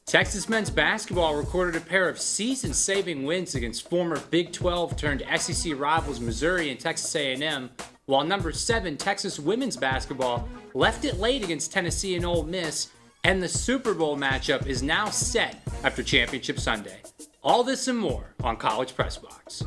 Texas men's basketball recorded a pair of season-saving wins against former Big 12 turned SEC rivals Missouri and Texas A&M, while number 7 Texas women's basketball left it late against Tennessee and Ole Miss, and the Super Bowl matchup is now set after Championship Sunday. All this and more on College Press Box.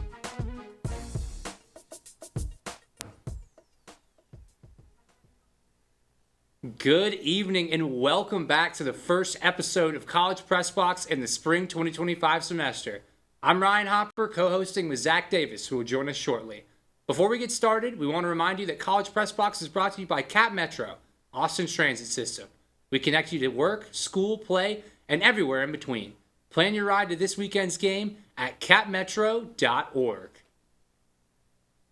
Good evening and welcome back to the first episode of College Press Box in the spring 2025 semester. I'm Ryan Hopper, co-hosting with Zach Davis, who will join us shortly. Before we get started, we want to remind you that College Press Box is brought to you by Cap Metro, Austin's transit system. We connect you to work, school, play, and everywhere in between. Plan your ride to this weekend's game at capmetro.org.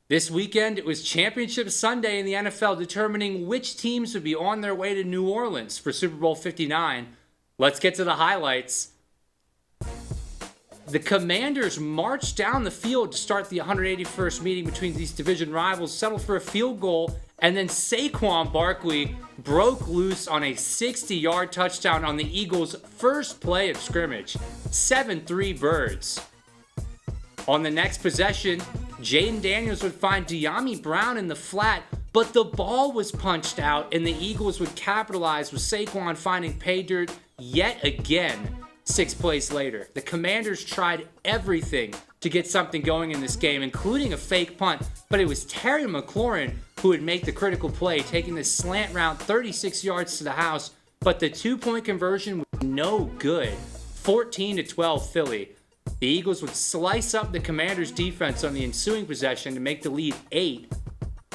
This weekend, it was Championship Sunday in the NFL, determining which teams would be on their way to New Orleans for Super Bowl 59. Let's get to the highlights. The Commanders marched down the field to start the 181st meeting between these division rivals, settled for a field goal, and then Saquon Barkley broke loose on a 60-yard touchdown on the Eagles' first play of scrimmage. 7-3 Birds. On the next possession, Jaden Daniels would find De'Ami Brown in the flat, but the ball was punched out and the Eagles would capitalize with Saquon finding pay dirt yet again 6 plays later. The Commanders tried everything to get something going in this game, including a fake punt, but it was Terry McLaurin who would make the critical play, taking the slant route 36 yards to the house, but the 2-point conversion was no good. 14-12 Philly. The Eagles would slice up the Commanders' defense on the ensuing possession to make the lead 8.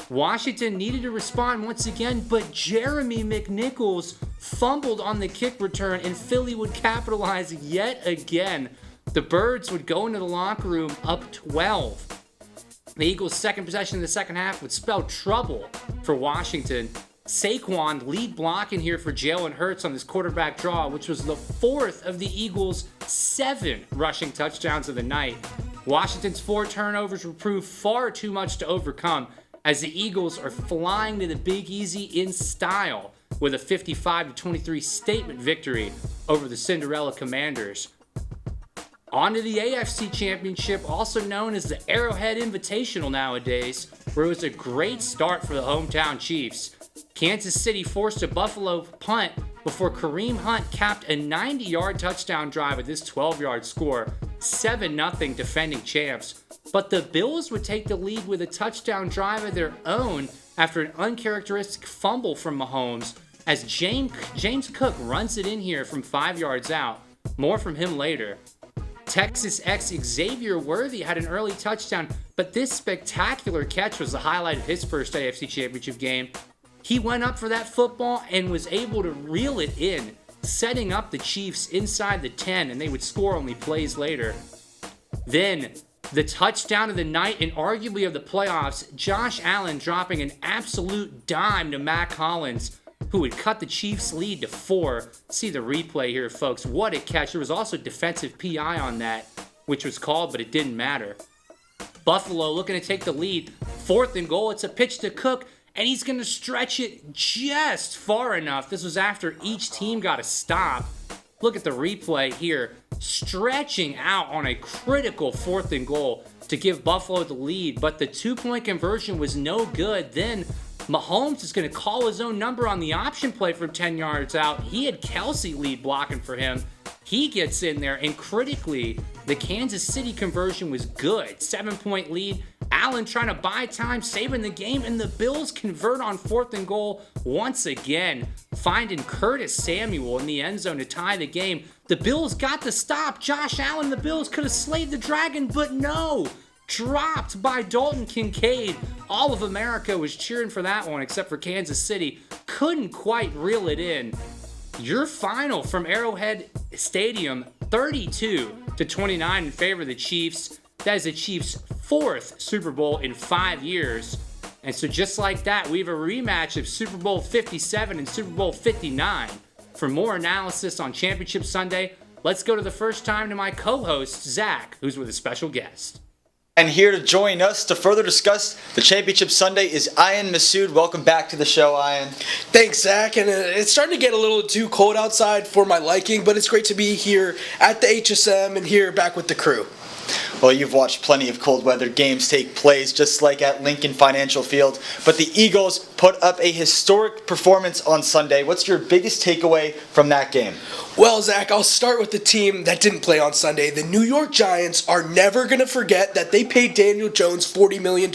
Washington needed to respond once again, but Jeremy McNichols fumbled on the kick return, and Philly would capitalize yet again. The Birds would go into the locker room up 12. The Eagles' second possession in the second half would spell trouble for Washington. Saquon lead blocking here for Jalen Hurts on this quarterback draw, which was the 4th of the Eagles' 7 rushing touchdowns of the night. Washington's 4 turnovers would prove far too much to overcome, as the Eagles are flying to the Big Easy in style with a 55-23 statement victory over the Cinderella Commanders. On to the AFC Championship, also known as the Arrowhead Invitational nowadays, where it was a great start for the hometown Chiefs. Kansas City forced a Buffalo punt before Kareem Hunt capped a 90-yard touchdown drive at this 12-yard score, 7-0 defending champs. But the Bills would take the lead with a touchdown drive of their own after an uncharacteristic fumble from Mahomes, as James Cook runs it in here from 5 yards out. More from him later. Texas X Xavier Worthy had an early touchdown, but this spectacular catch was the highlight of his first AFC Championship game. He went up for that football and was able to reel it in, setting up the Chiefs inside the 10, and they would score only plays later. Then, the touchdown of the night and arguably of the playoffs, Josh Allen dropping an absolute dime to Mac Hollins, who would cut the Chiefs' lead to 4. See the replay here, folks. What a catch. There was also defensive PI on that, which was called, but it didn't matter. Buffalo looking to take the lead. 4th and goal. It's a pitch to Cook, and he's going to stretch it just far enough. This was after each team got a stop. Look at the replay here. Stretching out on a critical 4th and goal to give Buffalo the lead, but the 2-point conversion was no good. Then Mahomes is going to call his own number on the option play from 10 yards out. He had Kelsey lead blocking for him. He gets in there, and critically, the Kansas City conversion was good. 7-point lead. Allen trying to buy time, saving the game, and the Bills convert on 4th and goal once again, finding Curtis Samuel in the end zone to tie the game. The Bills got the stop. Josh Allen, the Bills could have slayed the dragon, but no. Dropped by Dalton Kincaid. All of America was cheering for that one, except for Kansas City. Couldn't quite reel it in. Your final from Arrowhead Stadium, 32-29 in favor of the Chiefs. That is the Chiefs' 4th Super Bowl in 5 years. And so just like that, we have a rematch of Super Bowl 57 and Super Bowl 59. For more analysis on Championship Sunday, let's go to the first time to my co-host, Zach, who's with a special guest. And here to join us to further discuss the Championship Sunday is Ayan Masud. Welcome back to the show, Ayan. Thanks, Zach. And it's starting to get a little too cold outside for my liking, but it's great to be here at the HSM and here back with the crew. Well, you've watched plenty of cold weather games take place, just like at Lincoln Financial Field. But the Eagles put up a historic performance on Sunday. What's your biggest takeaway from that game? Well, Zach, I'll start with the team that didn't play on Sunday. The New York Giants are never going to forget that they paid Daniel Jones $40 million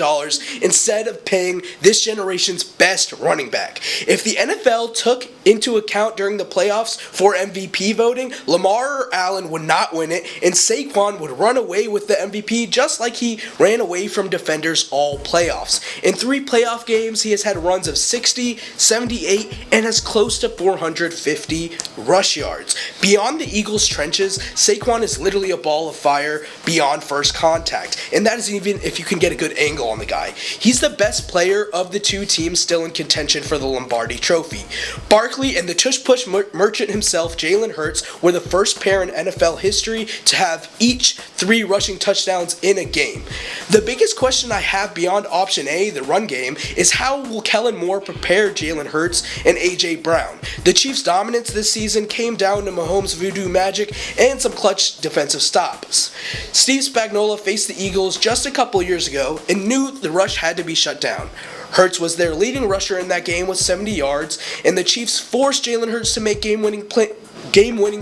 instead of paying this generation's best running back. If the NFL took into account during the playoffs for MVP voting, Lamar or Allen would not win it, and Saquon would run away with the MVP just like he ran away from defenders all playoffs. In 3 playoff games, he has had runs of 60, 78, and has close to 450 rush yards. Beyond the Eagles' trenches, Saquon is literally a ball of fire beyond first contact, and that is even if you can get a good angle on the guy. He's the best player of the 2 teams still in contention for the Lombardi Trophy. Barkley and the tush-push merchant himself, Jalen Hurts, were the first pair in NFL history to have each 3 rushing touchdowns in a game. The biggest question I have beyond option A, the run game, is how will Kellen Moore prepare Jalen Hurts and A.J. Brown? The Chiefs' dominance this season came down to Mahomes' voodoo magic and some clutch defensive stops. Steve Spagnuolo faced the Eagles just a couple years ago and knew the rush had to be shut down. Hurts was their leading rusher in that game with 70 yards, and the Chiefs forced Jalen Hurts to make game-winning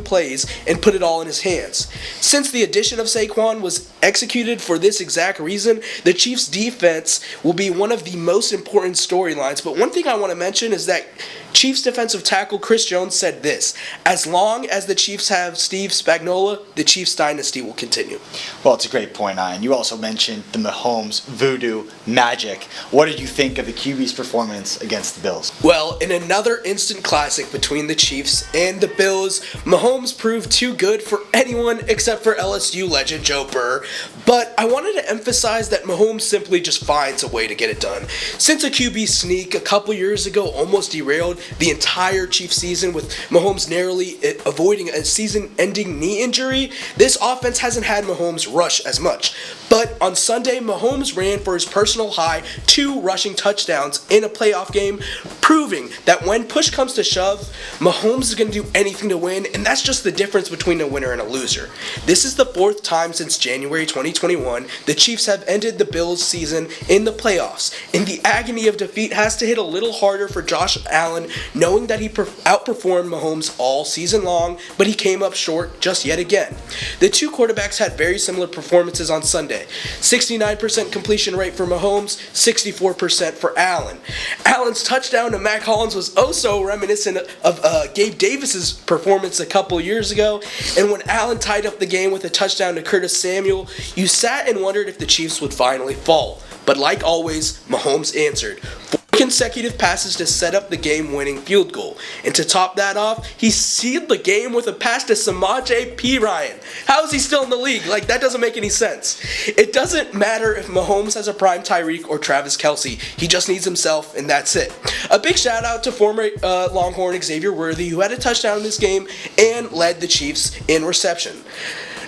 plays and put it all in his hands. Since the addition of Saquon was executed for this exact reason, the Chiefs' defense will be one of the most important storylines. But one thing I want to mention is that Chiefs defensive tackle Chris Jones said this: as long as the Chiefs have Steve Spagnuolo, the Chiefs dynasty will continue. Well, it's a great point, Ian. You also mentioned the Mahomes voodoo magic. What did you think of the QB's performance against the Bills? Well, in another instant classic between the Chiefs and the Bills, Mahomes proved too good for anyone except for LSU legend Joe Burrow. But I wanted to emphasize that Mahomes simply just finds a way to get it done. Since a QB sneak a couple years ago almost derailed the entire Chiefs season with Mahomes narrowly avoiding a season-ending knee injury, this offense hasn't had Mahomes rush as much. But on Sunday, Mahomes ran for his personal high 2 rushing touchdowns in a playoff game, proving that when push comes to shove, Mahomes is going to do anything to win, and that's just the difference between a winner and a loser. This is the 4th time since January 2021 the Chiefs have ended the Bills' season in the playoffs, and the agony of defeat has to hit a little harder for Josh Allen, knowing that he outperformed Mahomes all season long, but he came up short just yet again. The 2 quarterbacks had very similar performances on Sunday. 69% completion rate for Mahomes, 64% for Allen. Allen's touchdown to Mac Hollins was oh so reminiscent of Gabe Davis's performance a couple years ago, and when Allen tied up the game with a touchdown to Curtis Samuel, you sat and wondered if the Chiefs would finally fall. But like always, Mahomes answered. 4 consecutive passes to set up the game-winning field goal. And to top that off, he sealed the game with a pass to Samaje Perine. How is he still in the league? Like, that doesn't make any sense. It doesn't matter if Mahomes has a prime Tyreek or Travis Kelce. He just needs himself, and that's it. A big shout-out to former Longhorn Xavier Worthy, who had a touchdown in this game and led the Chiefs in reception.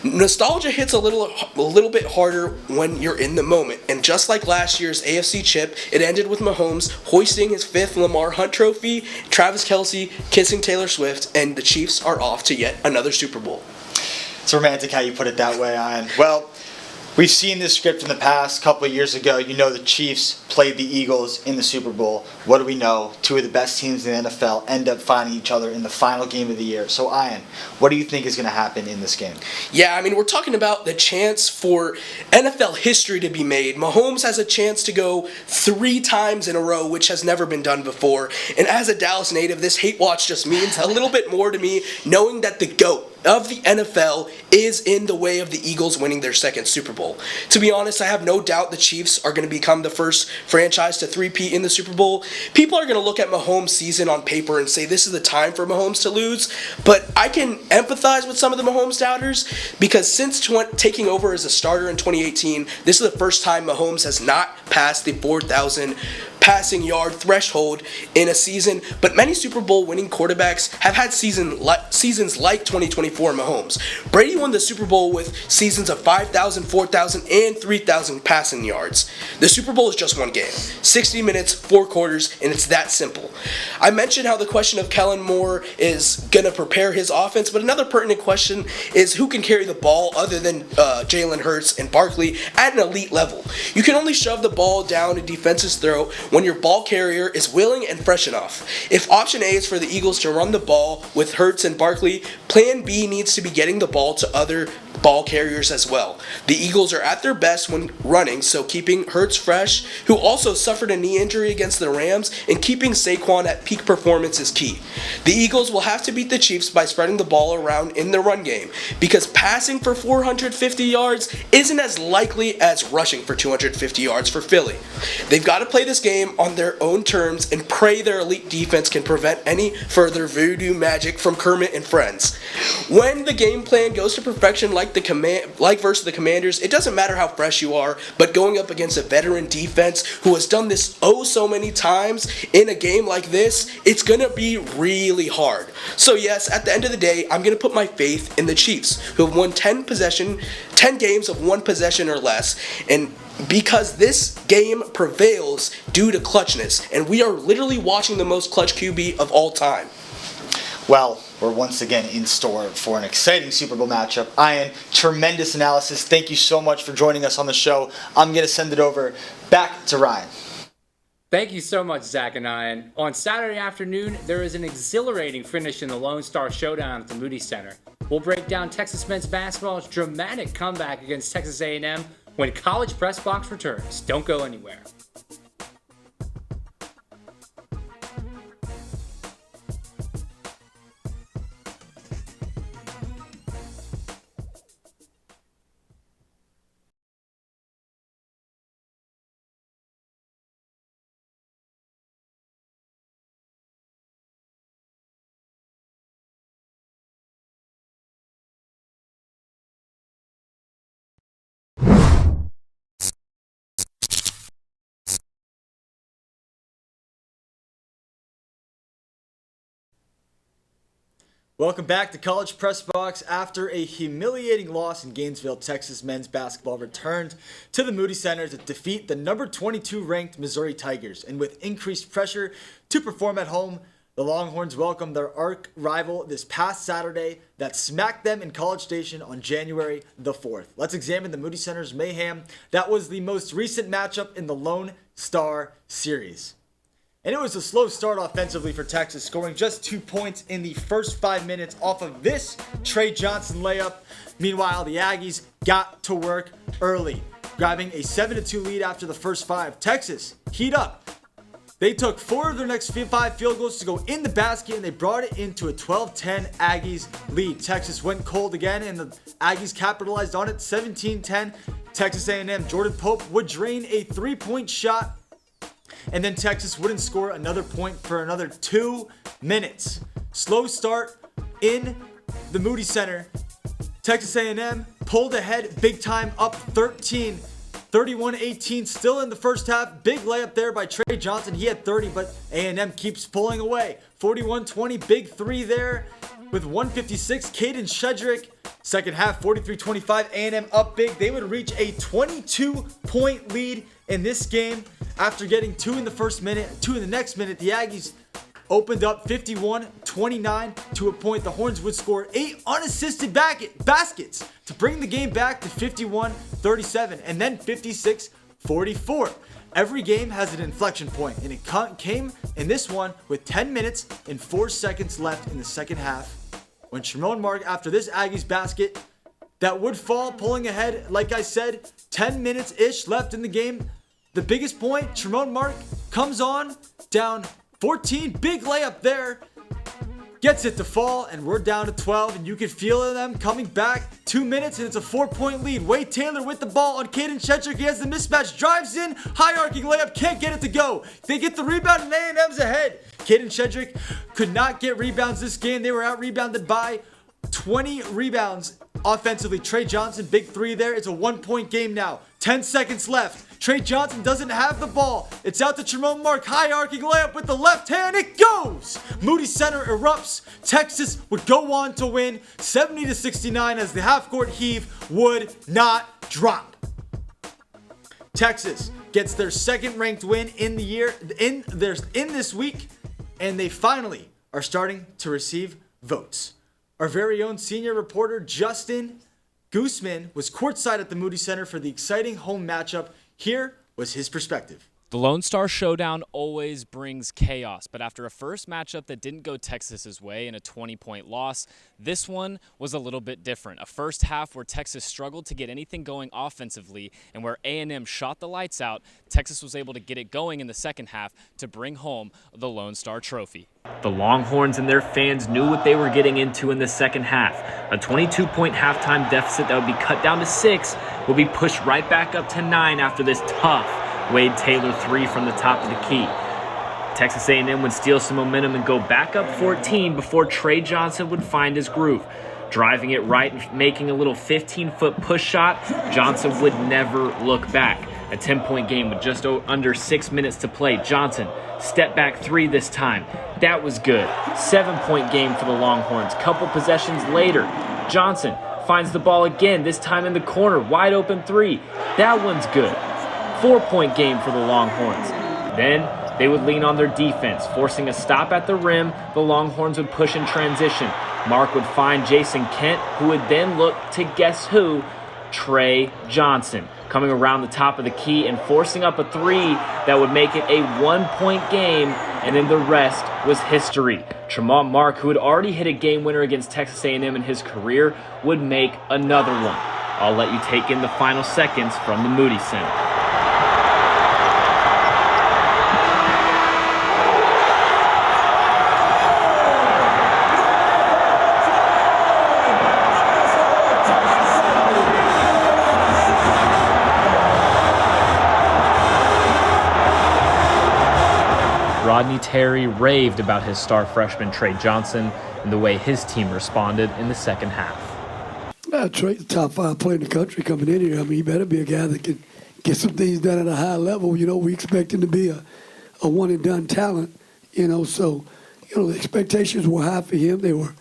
Nostalgia hits a little bit harder when you're in the moment, and just like last year's AFC chip, it ended with Mahomes hoisting his 5th Lamar Hunt trophy, Travis Kelce kissing Taylor Swift, and the Chiefs are off to yet another Super Bowl. It's romantic how you put it that way, Ian. Well, we've seen this script in the past. A couple of years ago, the Chiefs played the Eagles in the Super Bowl. What do we know? 2 of the best teams in the NFL end up finding each other in the final game of the year. So, Ian, what do you think is going to happen in this game? Yeah, I mean, we're talking about the chance for NFL history to be made. Mahomes has a chance to go 3 times in a row, which has never been done before. And as a Dallas native, this hate watch just means a little bit more to me, knowing that the GOAT of the NFL is in the way of the Eagles winning their 2nd Super Bowl. To be honest, I have no doubt the Chiefs are going to become the first franchise to three-peat in the Super Bowl. People are going to look at Mahomes' season on paper and say this is the time for Mahomes to lose, but I can empathize with some of the Mahomes doubters because since taking over as a starter in 2018, this is the first time Mahomes has not passed the 4,000 passing yard threshold in a season, but many Super Bowl winning quarterbacks have had seasons like 2024 Mahomes. Brady won the Super Bowl with seasons of 5,000, 4,000, and 3,000 passing yards. The Super Bowl is just one game. 60 minutes, 4 quarters, and it's that simple. I mentioned how the question of Kellen Moore is going to prepare his offense, but another pertinent question is who can carry the ball other than Jalen Hurts and Barkley at an elite level. You can only shove the ball down a defense's throat when your ball carrier is willing and fresh enough. If option A is for the Eagles to run the ball with Hurts and Barkley, plan B needs to be getting the ball to other ball carriers as well. The Eagles are at their best when running, so keeping Hurts fresh, who also suffered a knee injury against the Rams, and keeping Saquon at peak performance is key. The Eagles will have to beat the Chiefs by spreading the ball around in the run game, because passing for 450 yards isn't as likely as rushing for 250 yards for Philly. They've got to play this game on their own terms and pray their elite defense can prevent any further voodoo magic from Kermit and friends. When the game plan goes to perfection like versus the Commanders, it doesn't matter how fresh you are, but going up against a veteran defense who has done this oh so many times in a game like this, it's going to be really hard. So yes, at the end of the day, I'm going to put my faith in the Chiefs, who have won 10 games of 1 possession or less, and because this game prevails due to clutchness, and we are literally watching the most clutch QB of all time. Well, we're once again in store for an exciting Super Bowl matchup. Ayan, tremendous analysis. Thank you so much for joining us on the show. I'm going to send it over back to Ryan. Thank you so much, Zach and Ayan. On Saturday afternoon, there is an exhilarating finish in the Lone Star Showdown at the Moody Center. We'll break down Texas men's basketball's dramatic comeback against Texas A&M when College Press Box returns. Don't go anywhere. Welcome back to College Press Box. After a humiliating loss in Gainesville, Texas men's basketball returned to the Moody Center to defeat the number 22 ranked Missouri Tigers. And with increased pressure to perform at home, the Longhorns welcomed their arch rival this past Saturday that smacked them in College Station on January the 4th. Let's examine the Moody Center's mayhem. That was the most recent matchup in the Lone Star Series. And it was a slow start offensively for Texas, scoring just 2 points in the first 5 minutes off of this Trey Johnson layup. Meanwhile, the Aggies got to work early, grabbing a 7-2 lead after the first 5. Texas, heat up. They took 4 of their next 5 field goals to go in the basket, and they brought it into a 12-10 Aggies lead. Texas went cold again, and the Aggies capitalized on it, 17-10. Texas A&M, Jordan Pope would drain a 3-point shot, and then Texas wouldn't score another point for another 2 minutes. Slow start in the Moody Center. Texas A&M pulled ahead big time, up 31-18, still in the first half. Big layup there by Trey Johnson. He had 30, but A&M keeps pulling away. 41-20, big 3 there with 156. Caden Shedrick, second half, 43-25. A&M up big. They would reach a 22-point lead in this game. After getting 2 in the first minute, 2 in the next minute, the Aggies opened up 51-29 to a point. The Horns would score 8 unassisted baskets to bring the game back to 51-37 and then 56-44. Every game has an inflection point, and it came in this one with 10 minutes and 4 seconds left in the second half when Tremont Mark, after this Aggies basket that would fall, pulling ahead, like I said, 10 minutes-ish left in the game. The biggest point, Tremont Mark comes on, down 14, big layup there, gets it to fall, and we're down to 12, and you can feel them coming back. 2 minutes, and it's a 4-point lead. Wade Taylor with the ball on Caden Shedrick. He has the mismatch, drives in, high-arcing layup, can't get it to go. They get the rebound, and A&M's ahead. Caden Shedrick could not get rebounds this game. They were out-rebounded by 20 rebounds offensively. Trey Johnson, big 3 there. It's a 1-point game now. 10 seconds left. Trey Johnson doesn't have the ball. It's out to Tremont Mark. High arcing layup with the left hand. It goes! Moody center erupts. Texas would go on to win 70-69 as the half-court heave would not drop. Texas gets their second-ranked win in the year in this week, and they finally are starting to receive votes. Our very own senior reporter Justin Goosman was courtside at the Moody Center for the exciting home matchup. Here was his perspective. The Lone Star Showdown always brings chaos, but after a first matchup that didn't go Texas's way in a 20-point loss, this one was a little bit different. A first half where Texas struggled to get anything going offensively, and where A&M shot the lights out, Texas was able to get it going in the second half to bring home the Lone Star Trophy. The Longhorns and their fans knew what they were getting into in the second half. A 22-point halftime deficit that would be cut down to 6 would be pushed right back up to 9 after this tough Wade Taylor 3 from the top of the key. Texas A&M would steal some momentum and go back up 14 before Trey Johnson would find his groove. Driving it right and making a little 15-foot push shot, Johnson would never look back. A 10-point game with just under 6 minutes to play. Johnson, step back 3 this time. That was good. 7-point game for the Longhorns. Couple possessions later, Johnson finds the ball again, this time in the corner. Wide open 3. That one's good. 4-point game for the Longhorns. Then they would lean on their defense, forcing a stop at the rim. The Longhorns would push in transition. Mark would find Jason Kent, who would then look to guess who? Trey Johnson, coming around the top of the key and forcing up a 3 that would make it a 1-point game, and then the rest was history. Tremont Mark, who had already hit a game winner against Texas A&M in his career, would make another one. I'll let you take in the final seconds from the Moody Center. Rodney Terry raved about his star freshman Trey Johnson and the way his team responded in the second half. Trey's the top 5 player in the country coming in here. I mean, he better be a guy that can get some things done at a high level. You know, we expect him to be a one-and-done talent, so, the expectations were high for him. They were,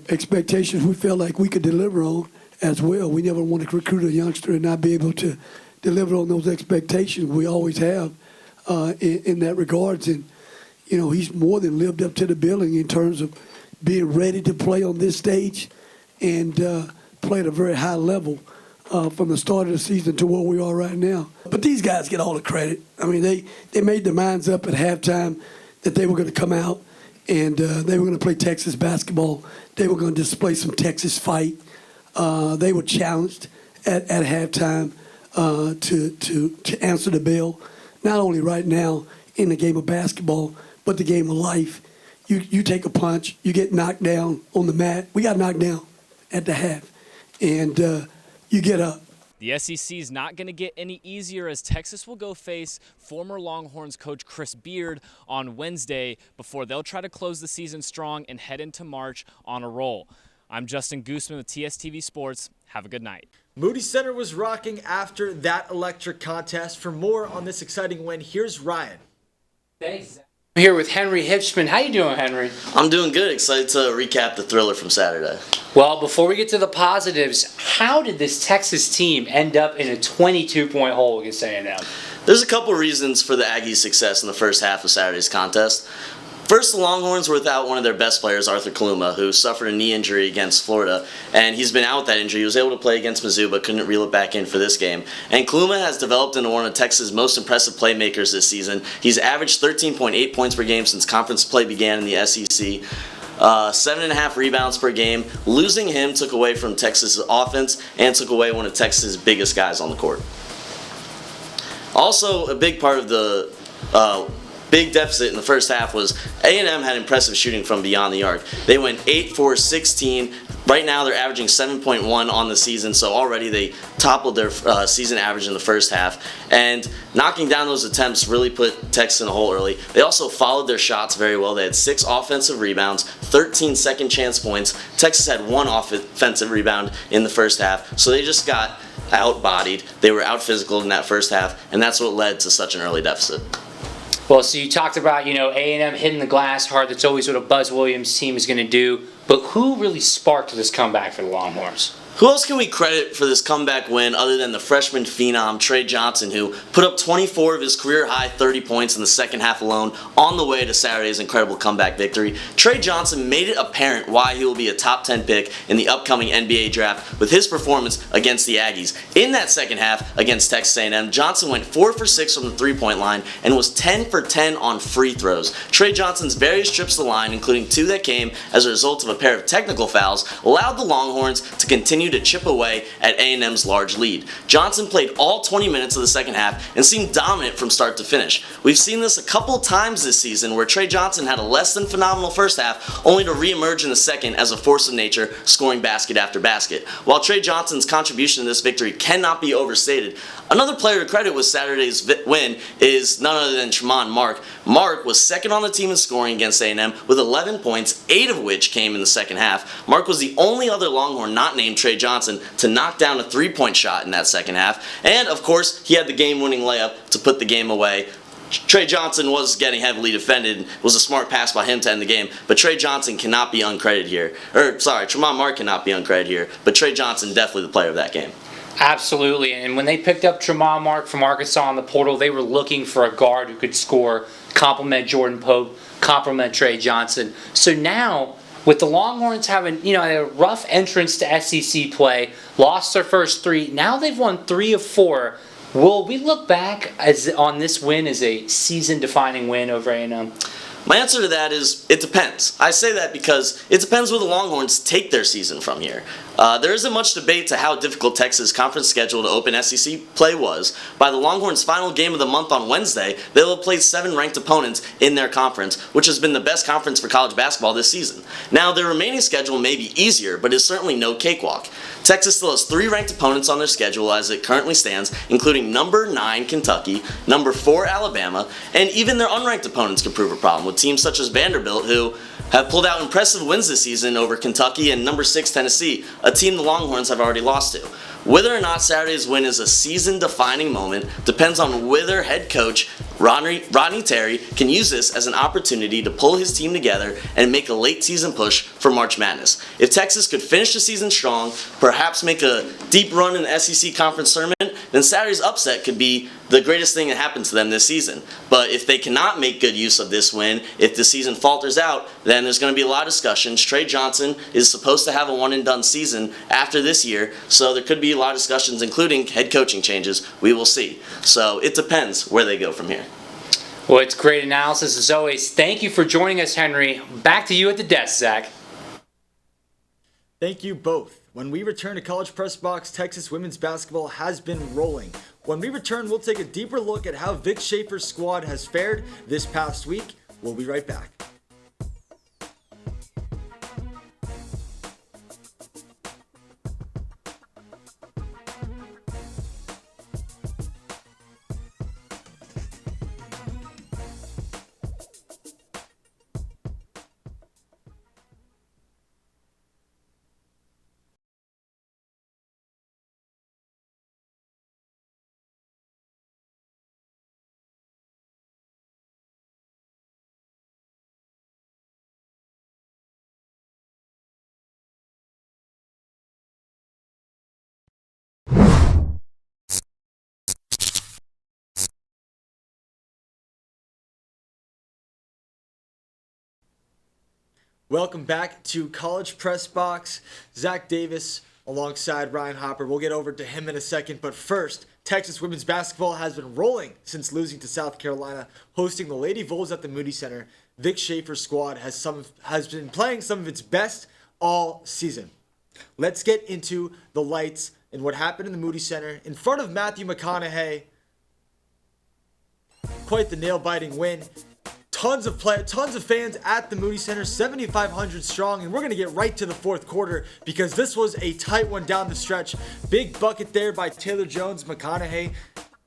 expectations we felt like we could deliver on as well. We never want to recruit a youngster and not be able to deliver on those expectations. We always have. In that regards, and he's more than lived up to the billing in terms of being ready to play on this stage and play at a very high level from the start of the season to where we are right now. But these guys get all the credit. I mean, they made their minds up at halftime that they were going to come out and they were going to play Texas basketball. They were going to display some Texas fight. They were challenged at halftime to answer the bell. Not only right now in the game of basketball, but the game of life. You take a punch, you get knocked down on the mat. We got knocked down at the half, and you get up. The SEC is not going to get any easier as Texas will go face former Longhorns coach Chris Beard on Wednesday before they'll try to close the season strong and head into March on a roll. I'm Justin Goosman with TSTV Sports. Have a good night. Moody Center was rocking after that electric contest. For more on this exciting win, here's Ryan. Thanks. I'm here with Henry Hipschman. How you doing, Henry? I'm doing good. Excited to recap the thriller from Saturday. Well, before we get to the positives, how did this Texas team end up in a 22-point hole against A&M? There's a couple reasons for the Aggies' success in the first half of Saturday's contest. First, the Longhorns were without one of their best players, Arthur Kaluma, who suffered a knee injury against Florida, and he's been out with that injury. He was able to play against Mizzou, but couldn't reel it back in for this game. And Kaluma has developed into one of Texas' most impressive playmakers this season. He's averaged 13.8 points per game since conference play began in the SEC. 7.5 rebounds per game. Losing him took away from Texas' offense and took away one of Texas' biggest guys on the court. Also, a big part of the big deficit in the first half was A&M had impressive shooting from beyond the arc. They went 8 for 16. Right now they're averaging 7.1 on the season, so already they toppled their season average in the first half. And knocking down those attempts really put Texas in a hole early. They also followed their shots very well. They had 6 offensive rebounds, 13 second chance points. Texas had 1 offensive rebound in the first half, so they just got out-bodied. They were out-physical in that first half, and that's what led to such an early deficit. Well, so you talked about, A&M hitting the glass hard. That's always what a Buzz Williams team is going to do. But who really sparked this comeback for the Longhorns? Who else can we credit for this comeback win other than the freshman phenom Trey Johnson, who put up 24 of his career-high 30 points in the second half alone on the way to Saturday's incredible comeback victory? Trey Johnson made it apparent why he will be a top 10 pick in the upcoming NBA draft with his performance against the Aggies. In that second half against Texas A&M, Johnson went 4 for 6 from the three-point line and was 10 for 10 on free throws. Trey Johnson's various trips to the line, including 2 that came as a result of a pair of technical fouls, allowed the Longhorns to continue to chip away at A&M's large lead. Johnson played all 20 minutes of the second half and seemed dominant from start to finish. We've seen this a couple times this season where Trey Johnson had a less than phenomenal first half only to re-emerge in the second as a force of nature, scoring basket after basket. While Trey Johnson's contribution to this victory cannot be overstated, another player to credit with Saturday's win is none other than Tremont Mark. Mark was second on the team in scoring against A&M with 11 points, 8 of which came in the second half. Mark was the only other Longhorn not named Trey Johnson to knock down a three-point shot in that second half. And, of course, he had the game-winning layup to put the game away. Trey Johnson was getting heavily defended. It was a smart pass by him to end the game, but Trey Johnson cannot be uncredited here. Tremont Mark cannot be uncredited here, but Trey Johnson definitely the player of that game. Absolutely, and when they picked up Tremont Mark from Arkansas in the portal, they were looking for a guard who could score, complement Jordan Pope, complement Trey Johnson. So now, with the Longhorns having, a rough entrance to SEC play, lost their first 3, now they've won 3 of 4. Will we look back on this win as a season-defining win over A&M? My answer to that is it depends. I say that because it depends where the Longhorns take their season from here. There isn't much debate to how difficult Texas' conference schedule to open SEC play was. By the Longhorns' final game of the month on Wednesday, they'll have played 7 ranked opponents in their conference, which has been the best conference for college basketball this season. Now, their remaining schedule may be easier, but is certainly no cakewalk. Texas still has 3 ranked opponents on their schedule as it currently stands, including number 9 Kentucky, number 4 Alabama, and even their unranked opponents can prove a problem with teams such as Vanderbilt, who have pulled out impressive wins this season over Kentucky and number 6 Tennessee, a team the Longhorns have already lost to. Whether or not Saturday's win is a season-defining moment depends on whether head coach Rodney Terry can use this as an opportunity to pull his team together and make a late-season push for March Madness. If Texas could finish the season strong, perhaps make a deep run in the SEC Conference Tournament, then Saturday's upset could be the greatest thing that happened to them this season. But if they cannot make good use of this win, if the season falters out, then there's going to be a lot of discussions. Trey Johnson is supposed to have a one-and-done season after this year, so there could be a lot of discussions, including head coaching changes. We will see. So it depends where they go from here. Well, it's great analysis as always. Thank you for joining us, Henry. Back to you at the desk, Zach. Thank you both. When we return to College Press Box, Texas women's basketball has been rolling. When we return, we'll take a deeper look at how Vic Schaefer's squad has fared this past week. We'll be right back. Welcome back to College Press Box. Zach Davis alongside Ryan Hopper. We'll get over to him in a second, but first, Texas women's basketball has been rolling since losing to South Carolina, hosting the Lady Vols at the Moody Center. Vic Schaefer's squad has been playing some of its best all season. Let's get into the lights and what happened in the Moody Center in front of Matthew McConaughey. Quite the nail-biting win. Tons of fans at the Moody Center, 7,500 strong, and we're going to get right to the fourth quarter because this was a tight one down the stretch. Big bucket there by Taylor Jones. McConaughey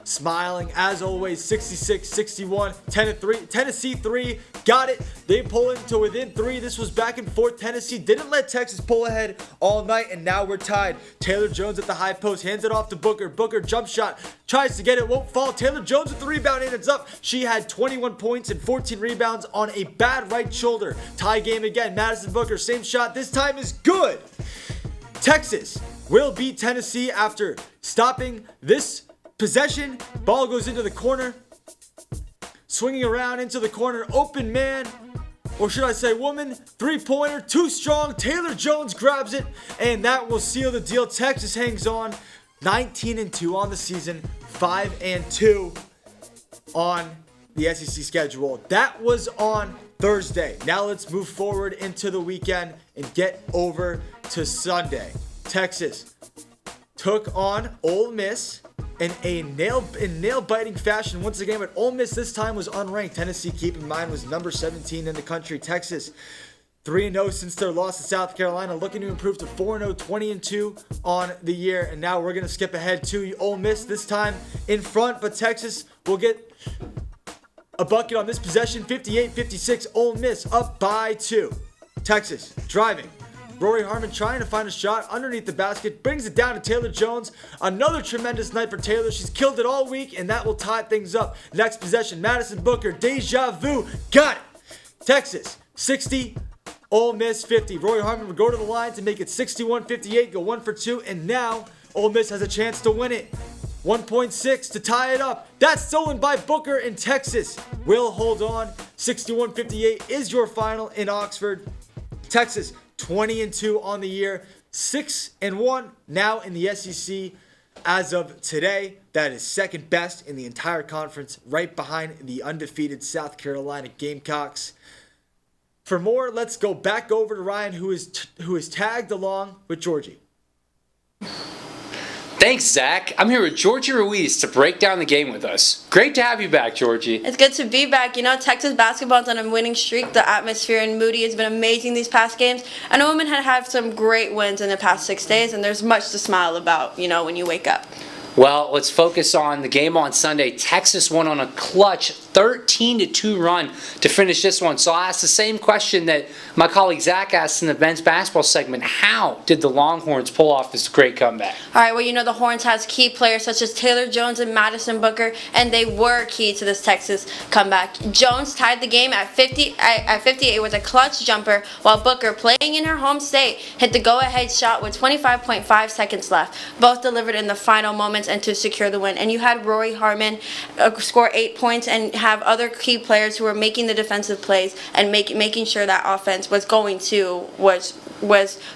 smiling as always. 66-61, 10-3. Tennessee 3 got it. They pull into within 3. This was back and forth. Tennessee didn't let Texas pull ahead all night, and now we're tied. Taylor Jones at the high post, hands it off to Booker. Booker jump shot, tries to get it, won't fall. Taylor Jones with the rebound, and it's up. She had 21 points and 14 rebounds on a bad right shoulder. Tie game again. Madison Booker, same shot. This time is good. Texas will beat Tennessee after stopping this possession. Ball goes into the corner. Swinging around into the corner. Open man, or should I say woman. Three-pointer, too strong. Taylor Jones grabs it, and that will seal the deal. Texas hangs on. 19-2 on the season. 5-2 on the SEC schedule. That was on Thursday. Now let's move forward into the weekend and get over to Sunday. Texas took on Ole Miss in a nail-biting fashion once again, but Ole Miss this time was unranked. Tennessee, keep in mind, was number 17 in the country. Texas 3-0 since their loss to South Carolina, looking to improve to 4-0, 20-2 on the year. And now we're going to skip ahead to Ole Miss, this time in front, but Texas will get a bucket on this possession. 58-56, Ole Miss up by 2. Texas driving. Rory Harmon trying to find a shot underneath the basket, brings it down to Taylor Jones. Another tremendous night for Taylor. She's killed it all week, and that will tie things up. Next possession, Madison Booker, deja vu, got it. Texas 60, Ole Miss 50. Rory Harmon will go to the line to make it 61-58, go 1 for 2, and now Ole Miss has a chance to win it. 1.6 to tie it up. That's stolen by Booker, and Texas will hold on. 61-58 is your final in Oxford. Texas 20-2 on the year, 6-1 now in the SEC as of today. That is second best in the entire conference, right behind the undefeated South Carolina Gamecocks. For more, let's go back over to Ryan, who is tagged along with Giorgy. Thanks, Zach. I'm here with Giorgy Ruiz to break down the game with us. Great to have you back, Giorgy. It's good to be back. You know, Texas basketball's on a winning streak. The atmosphere in Moody has been amazing these past games. And the women have had some great wins in the past 6 days, and there's much to smile about, you know, when you wake up. Well, let's focus on the game on Sunday. Texas went on a clutch 13-2 run to finish this one. So I'll ask the same question that my colleague Zach asked in the men's basketball segment. How did the Longhorns pull off this great comeback? All right, well, you know, the Horns has key players such as Taylor Jones and Madison Booker, and they were key to this Texas comeback. Jones tied the game at 58 with a clutch jumper, while Booker, playing in her home state, hit the go-ahead shot with 25.5 seconds left. Both delivered in the final moments and to secure the win. And you had Rory Harmon score 8 points and have other key players who were making the defensive plays and making sure that offense was going to was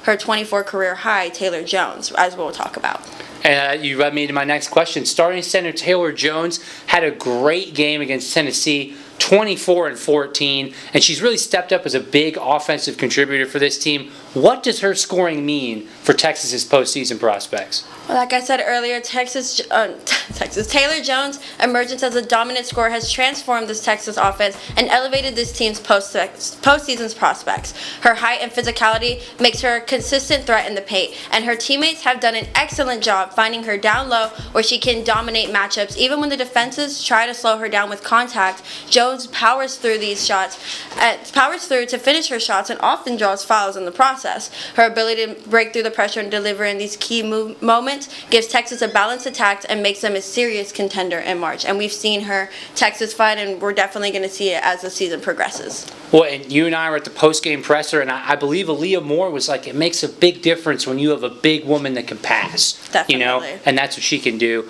her 24 career high, Taylor Jones, as we'll talk about. You led me to my next question. Starting center Taylor Jones had a great game against Tennessee, 24-14, and she's really stepped up as a big offensive contributor for this team. What does her scoring mean for Texas's postseason prospects? Well, like I said earlier, Taylor Jones' emergence as a dominant scorer has transformed this Texas offense and elevated this team's postseason's prospects. Her height and physicality makes her a consistent threat in the paint, and her teammates have done an excellent job finding her down low where she can dominate matchups. Even when the defenses try to slow her down with contact, Jones powers through these shots, to finish her shots, and often draws fouls in the process. Her ability to break through the pressure and deliver in these key moments gives Texas a balanced attack and makes them a serious contender in March. And we've seen her Texas fight, and we're definitely going to see it as the season progresses. Well, and you and I were at the post-game presser, and I believe Aaliyah Moore was like, it makes a big difference when you have a big woman that can pass. Definitely. You know, and that's what she can do.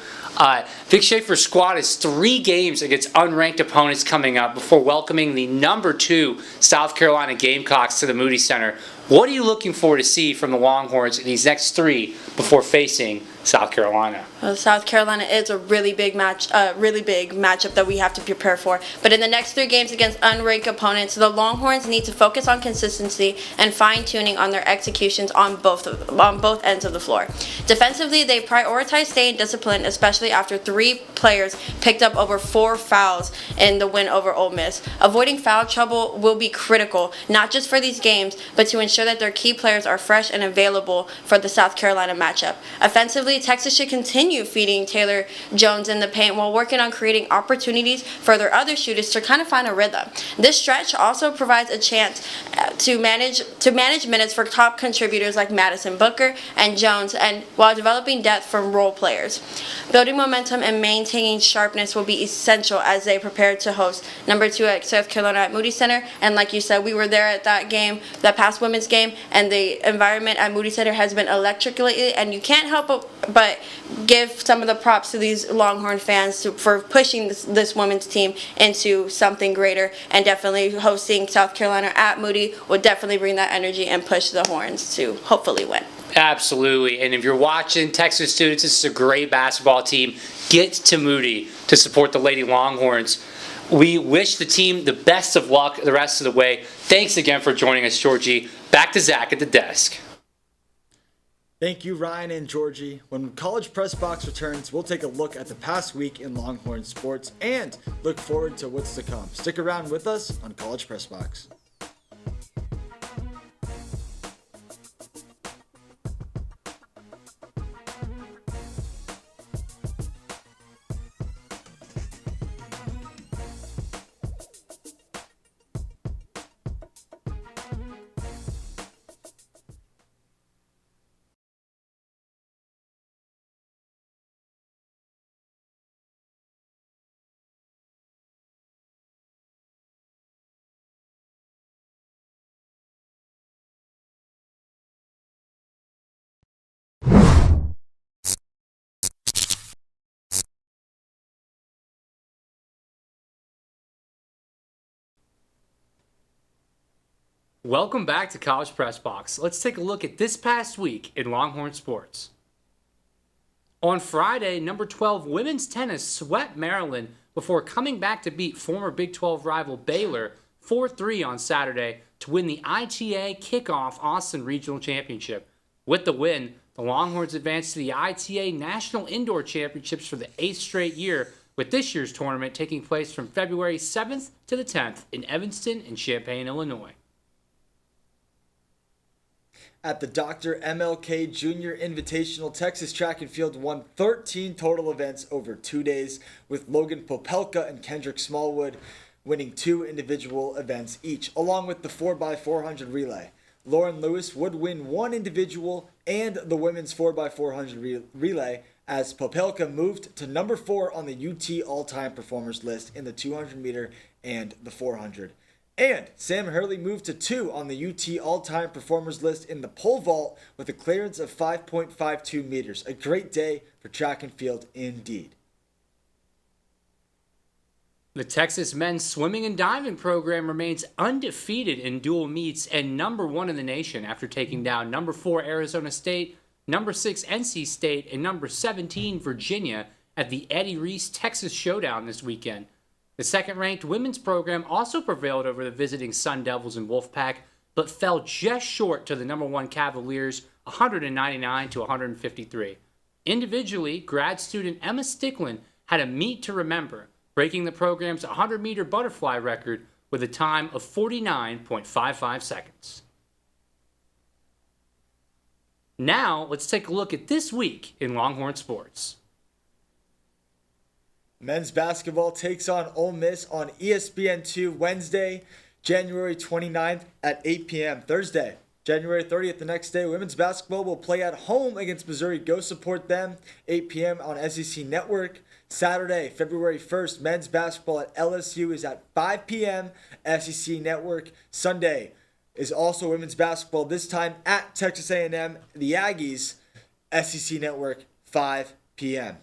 Vic Schaefer's squad has 3 games against unranked opponents coming up before welcoming the number 2 South Carolina Gamecocks to the Moody Center. What are you looking for to see from the Longhorns in these next 3 before facing South Carolina? Well, South Carolina is a really big matchup that we have to prepare for. But in the next 3 games against unranked opponents, the Longhorns need to focus on consistency and fine-tuning on their executions on both ends of the floor. Defensively, they prioritize staying disciplined, especially after 3 3 players picked up over 4 fouls in the win over Ole Miss. Avoiding foul trouble will be critical, not just for these games, but to ensure that their key players are fresh and available for the South Carolina matchup. Offensively, Texas should continue feeding Taylor Jones in the paint while working on creating opportunities for their other shooters to kind of find a rhythm. This stretch also provides a chance to manage minutes for top contributors like Madison Booker and Jones, and while developing depth from role players. Building momentum and maintaining sharpness will be essential as they prepare to host number 2 at South Carolina at Moody Center. And like you said, we were there at that game, that past women's game, and the environment at Moody Center has been electric lately, and you can't help but give some of the props to these Longhorn fans for pushing this women's team into something greater, and definitely hosting South Carolina at Moody will definitely bring that energy and push the Horns to hopefully win. Absolutely. And if you're watching, Texas students, this is a great basketball team. Get to Moody to support the Lady Longhorns. We wish the team the best of luck the rest of the way. Thanks again for joining us, Giorgy. Back to Zach at the desk. Thank you, Ryan and Giorgy. When College Press Box returns, we'll take a look at the past week in Longhorn sports and look forward to what's to come. Stick around with us on College Press Box. Welcome back to College Press Box. Let's take a look at this past week in Longhorn sports. On Friday, number 12 women's tennis swept Maryland before coming back to beat former Big 12 rival Baylor 4-3 on Saturday to win the ITA Kickoff Austin Regional Championship. With the win, the Longhorns advanced to the ITA National Indoor Championships for the 8th straight year, with this year's tournament taking place from February 7th to the 10th in Evanston and Champaign, Illinois. At the Dr. MLK Jr. Invitational, Texas Track and Field won 13 total events over 2 days, with Logan Popelka and Kendrick Smallwood winning 2 individual events each, along with the 4x400 relay. Lauren Lewis would win 1 individual and the women's 4x400 relay, as Popelka moved to number 4 on the UT all-time performers list in the 200 meter and the 400. And Sam Hurley moved to 2 on the UT all-time performers list in the pole vault with a clearance of 5.52 meters. A great day for track and field indeed. The Texas men's swimming and diving program remains undefeated in dual meets and number 1 in the nation after taking down number 4 Arizona State, number 6 NC State, and number 17 Virginia at the Eddie Reese Texas Showdown this weekend. The second-ranked women's program also prevailed over the visiting Sun Devils and Wolfpack, but fell just short to the number 1 Cavaliers, 199 to 153. Individually, grad student Emma Sticklin had a meet to remember, breaking the program's 100-meter butterfly record with a time of 49.55 seconds. Now, let's take a look at this week in Longhorn sports. Men's basketball takes on Ole Miss on ESPN2 Wednesday, January 29th at 8 p.m. Thursday, January 30th, the next day, women's basketball will play at home against Missouri. Go support them, 8 p.m. on SEC Network. Saturday, February 1st, men's basketball at LSU is at 5 p.m. SEC Network. Sunday is also women's basketball, this time at Texas A&M, the Aggies, SEC Network, 5 p.m.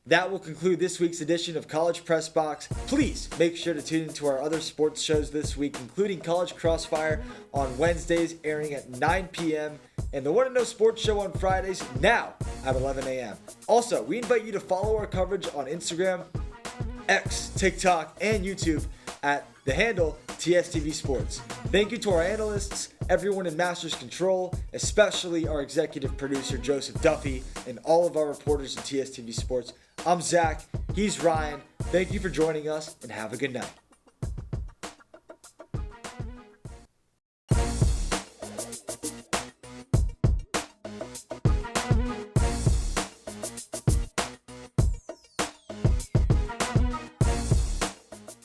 That will conclude this week's edition of College Press Box. Please make sure to tune into our other sports shows this week, including College Crossfire on Wednesdays, airing at 9 p.m., and the One to Know Sports Show on Fridays, now at 11 a.m. Also, we invite you to follow our coverage on Instagram, X, TikTok, and YouTube at the handle TSTV Sports. Thank you to our analysts, everyone in Masters Control, especially our executive producer Joseph Duffy, and all of our reporters at TSTV Sports. I'm Zach, he's Ryan. Thank you for joining us, and have a good night.